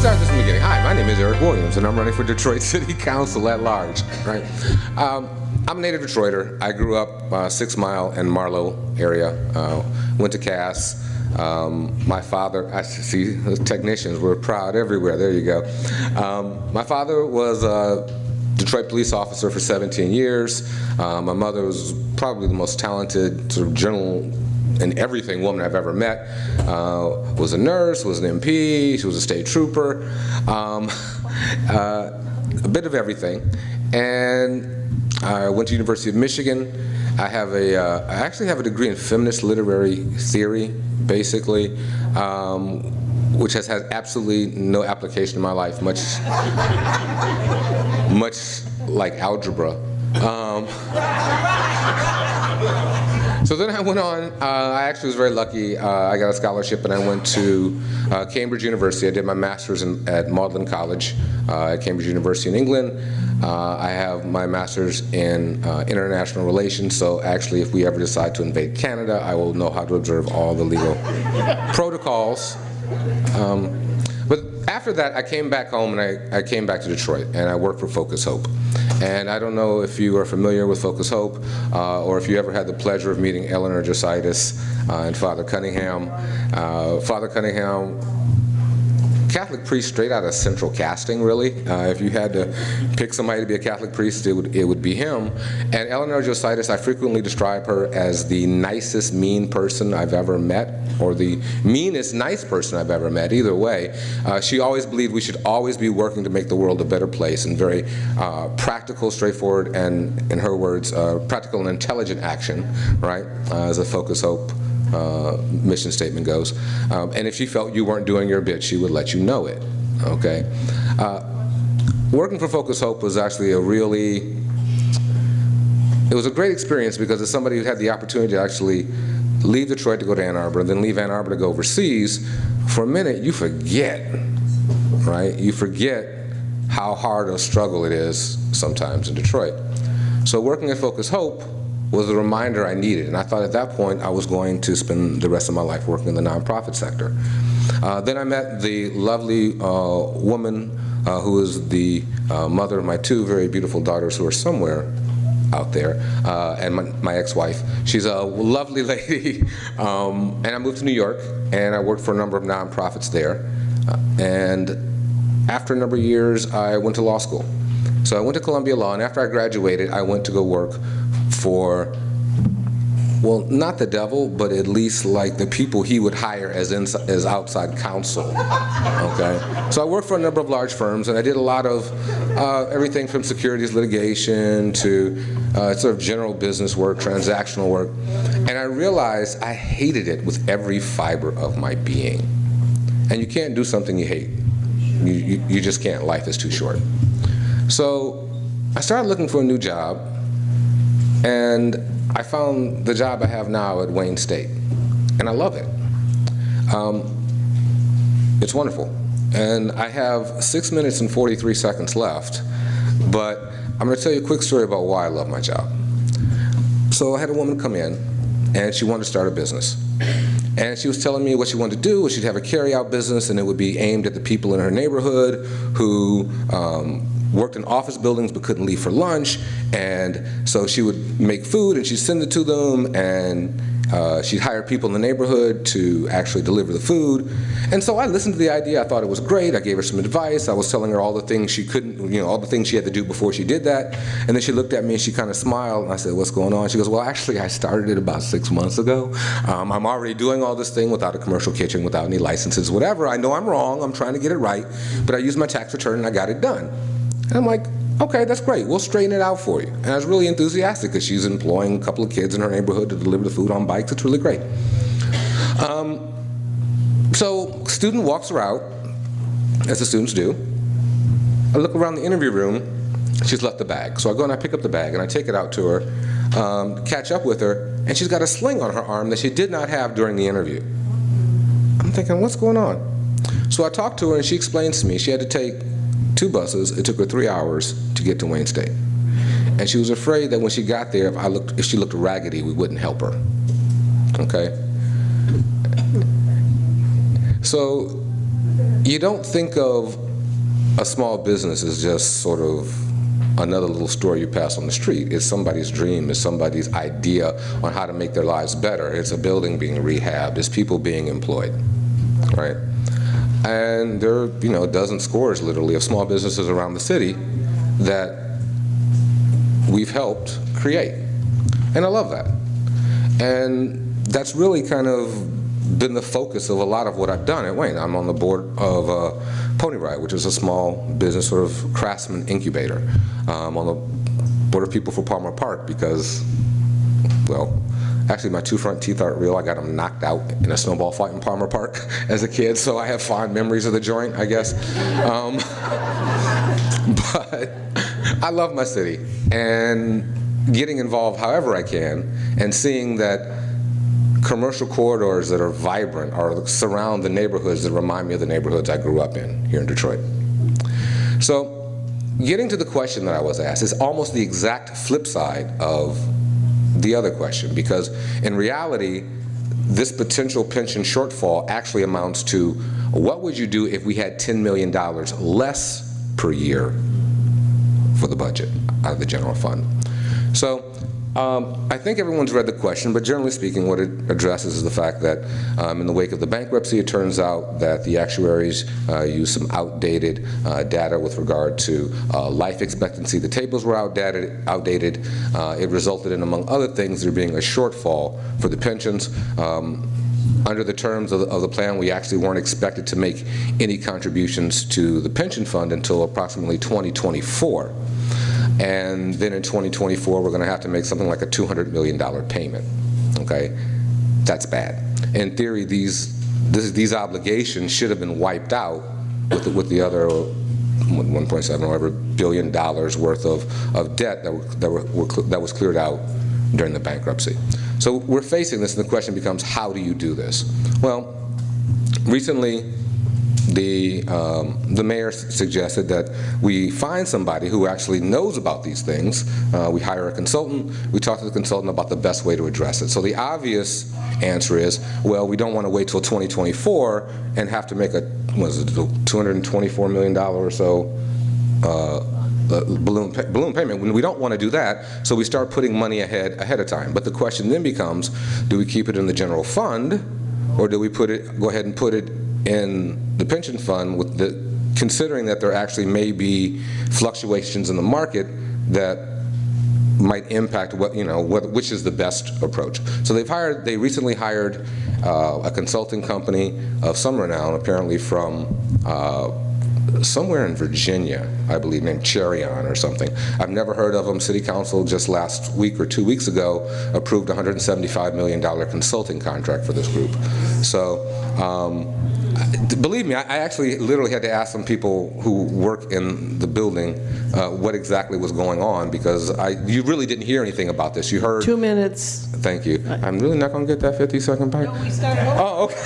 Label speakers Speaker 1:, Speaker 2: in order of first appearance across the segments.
Speaker 1: start this from the beginning. Hi, my name is Eric Williams, and I'm running for Detroit City Council at large. Right? I'm a native Detroiter. I grew up 6 Mile and Marlow area. Went to Cass. My father, I see the technicians were proud everywhere. There you go. My father was a Detroit police officer for 17 years. My mother was probably the most talented sort of general in everything woman I've ever met. Was a nurse, was an MP, she was a state trooper, a bit of everything. And I went to University of Michigan. I actually have a degree in feminist literary theory, basically, which has had absolutely no application in my life, much like algebra. So then I went on, I actually was very lucky. I got a scholarship and I went to Cambridge University. I did my master's at Magdalen College at Cambridge University in England. I have my master's in international relations, so actually if we ever decide to invade Canada, I will know how to observe all the legal protocols. But after that, I came back home and I came back to Detroit and I worked for Focus Hope. And I don't know if you are familiar with Focus Hope or if you ever had the pleasure of meeting Eleanor Jositis and Father Cunningham. Father Cunningham, Catholic priest straight out of central casting, really. If you had to pick somebody to be a Catholic priest, it would be him. And Eleanor Jositis, I frequently describe her as the nicest mean person I've ever met, or the meanest nice person I've ever met, either way. She always believed we should always be working to make the world a better place, and very practical, straightforward, and in her words, practical and intelligent action, right, as a Focus Hope mission statement goes. And if she felt you weren't doing your bit, she would let you know it, okay? Working for Focus Hope was actually it was a great experience because as somebody who had the opportunity to actually leave Detroit to go to Ann Arbor, then leave Ann Arbor to go overseas, for a minute you forget, right? You forget how hard a struggle it is sometimes in Detroit. So working at Focus Hope was a reminder I needed, and I thought at that point I was going to spend the rest of my life working in the nonprofit sector. Then I met the lovely woman who is the mother of my 2 very beautiful daughters who are somewhere out there, and my ex-wife. She's a lovely lady, and I moved to New York, and I worked for a number of nonprofits there, and after a number of years, I went to law school. So I went to Columbia Law, and after I graduated, I went to go work for, well, not the devil, but at least like the people he would hire as outside counsel, okay? So I worked for a number of large firms, and I did a lot of everything from securities litigation to sort of general business work, transactional work, and I realized I hated it with every fiber of my being. And you can't do something you hate. You just can't. Life is too short. So I started looking for a new job, and I found the job I have now at Wayne State, and I love it. It's wonderful. And I have 6 minutes and 43 seconds left, but I'm going to tell you a quick story about why I love my job. So I had a woman come in, and she wanted to start a business. And she was telling me what she wanted to do was she'd have a carry-out business, and it would be aimed at the people in her neighborhood who worked in office buildings but couldn't leave for lunch, and so she would make food and she'd send it to them, and she'd hire people in the neighborhood to actually deliver the food. And so I listened to the idea. I thought it was great. I gave her some advice. I was telling her all the things she couldn't, all the things she had to do before she did that. And then she looked at me and she kind of smiled, and I said, "What's going on?" She goes, "Well, actually, I started it about 6 months ago. I'm already doing all this thing without a commercial kitchen, without any licenses, whatever. I know I'm wrong. I'm trying to get it right, but I used my tax return and I got it done." And I'm like, "Okay, that's great. We'll straighten it out for you." And I was really enthusiastic because she's employing a couple of kids in her neighborhood to deliver the food on bikes. It's really great. So student walks her out, as the students do. I look around the interview room. She's left the bag. So I go and I pick up the bag and I take it out to her, catch up with her, and she's got a sling on her arm that she did not have during the interview. I'm thinking, what's going on? So I talked to her and she explains to me she had to take 2 buses. It took her 3 hours to get to Wayne State. And she was afraid that when she got there, if she looked raggedy, we wouldn't help her. Okay? So you don't think of a small business as just sort of another little store you pass on the street. It's somebody's dream, it's somebody's idea on how to make their lives better. It's a building being rehabbed, it's people being employed, right? And there are, you know, dozens, scores literally of small businesses around the city that we've helped create. And I love that. And that's really kind of been the focus of a lot of what I've done at Wayne. I'm on the board of Pony Ride, which is a small business sort of craftsman incubator. I'm on the board of People for Palmer Park because, well, actually my 2 front teeth aren't real. I got them knocked out in a snowball fight in Palmer Park as a kid, so I have fond memories of the joint, I guess. But I love my city, and getting involved however I can, and seeing that commercial corridors that are vibrant or surround the neighborhoods that remind me of the neighborhoods I grew up in here in Detroit. So getting to the question that I was asked is almost the exact flip side of the other question, because in reality, this potential pension shortfall actually amounts to what would you do if we had $10 million less per year for the budget out of the general fund. So I think everyone's read the question, but generally speaking, what it addresses is the fact that in the wake of the bankruptcy, it turns out that the actuaries used some outdated data with regard to life expectancy. The tables were outdated. It resulted in, among other things, there being a shortfall for the pensions. Under the terms of the plan, we actually weren't expected to make any contributions to the pension fund until approximately 2024. And then in 2024, we're going to have to make something like a $200 million payment. Okay, that's bad. In theory, these obligations should have been wiped out with the other 1.7 or whatever billion dollars worth of debt that was cleared out during the bankruptcy. So we're facing this, and the question becomes, how do you do this? Well, recently, the mayor suggested that we find somebody who actually knows about these things. We hire a consultant. We talk to the consultant about the best way to address it. So the obvious answer is, well, we don't want to wait till 2024 and have to make a, what is it, $224 million or so balloon payment. When we don't want to do that, so we start putting money ahead of time. But the question then becomes, do we keep it in the general fund, or do we go ahead and put it in the pension fund, with considering that there actually may be fluctuations in the market that might impact which is the best approach. So they recently hired a consulting company of some renown, apparently from somewhere in Virginia, I believe, named Cherion or something. I've never heard of them. City Council just last week or 2 weeks ago approved a $175 million consulting contract for this group. So believe me, I actually literally had to ask some people who work in the building what exactly was going on, because you really didn't hear anything about this. You heard
Speaker 2: 2 minutes.
Speaker 1: Thank you. I'm really not going to get that 50-second back.
Speaker 2: No, we started over.
Speaker 1: Oh, okay.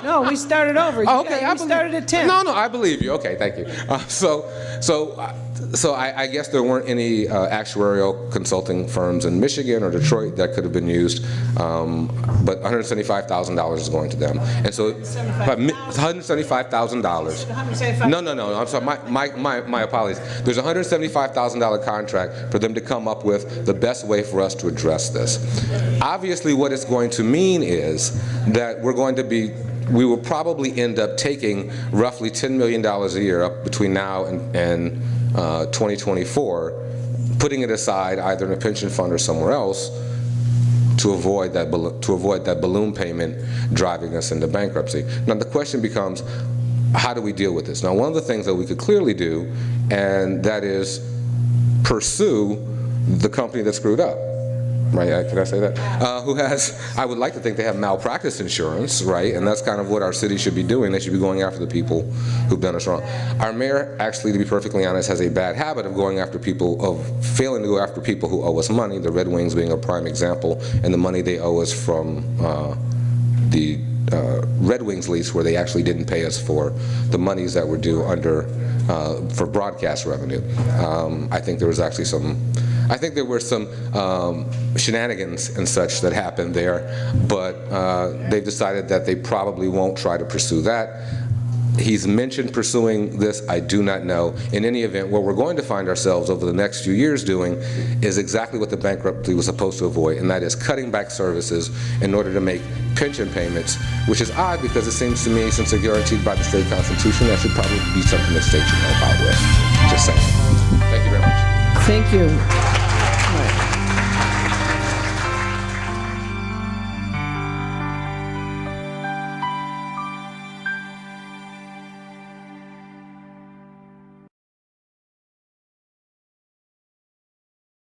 Speaker 2: No, we started over.
Speaker 1: Oh, okay,
Speaker 2: we started at 10.
Speaker 1: No, I believe you. Okay, thank you. So I guess there weren't any actuarial consulting firms in Michigan or Detroit that could have been used, but $175,000 is going to them, and so $175,000. No. I'm sorry. My apologies. There's a $175,000 contract for them to come up with the best way for us to address this. Obviously, what it's going to mean is that we will probably end up taking roughly $10 million a year up between now and 2024, putting it aside either in a pension fund or somewhere else to avoid that balloon payment driving us into bankruptcy. Now the question becomes, how do we deal with this? Now, one of the things that we could clearly do, and that is pursue the company that screwed up. Right, can I say that? Who has, I would like to think they have malpractice insurance, right? And that's kind of what our city should be doing. They should be going after the people who've done us wrong. Our mayor, actually, to be perfectly honest, has a bad habit of failing to go after people who owe us money, the Red Wings being a prime example, and the money they owe us from the Red Wings lease, where they actually didn't pay us for the monies that were due for broadcast revenue. I think there were some shenanigans and such that happened there, but they've decided that they probably won't try to pursue that. He's mentioned pursuing this. I do not know. In any event, what we're going to find ourselves over the next few years doing is exactly what the bankruptcy was supposed to avoid, and that is cutting back services in order to make pension payments, which is odd because it seems to me, since they're guaranteed by the state constitution, that should probably be something the state should help out with. Just saying. Thank you very much.
Speaker 2: Thank you. Right.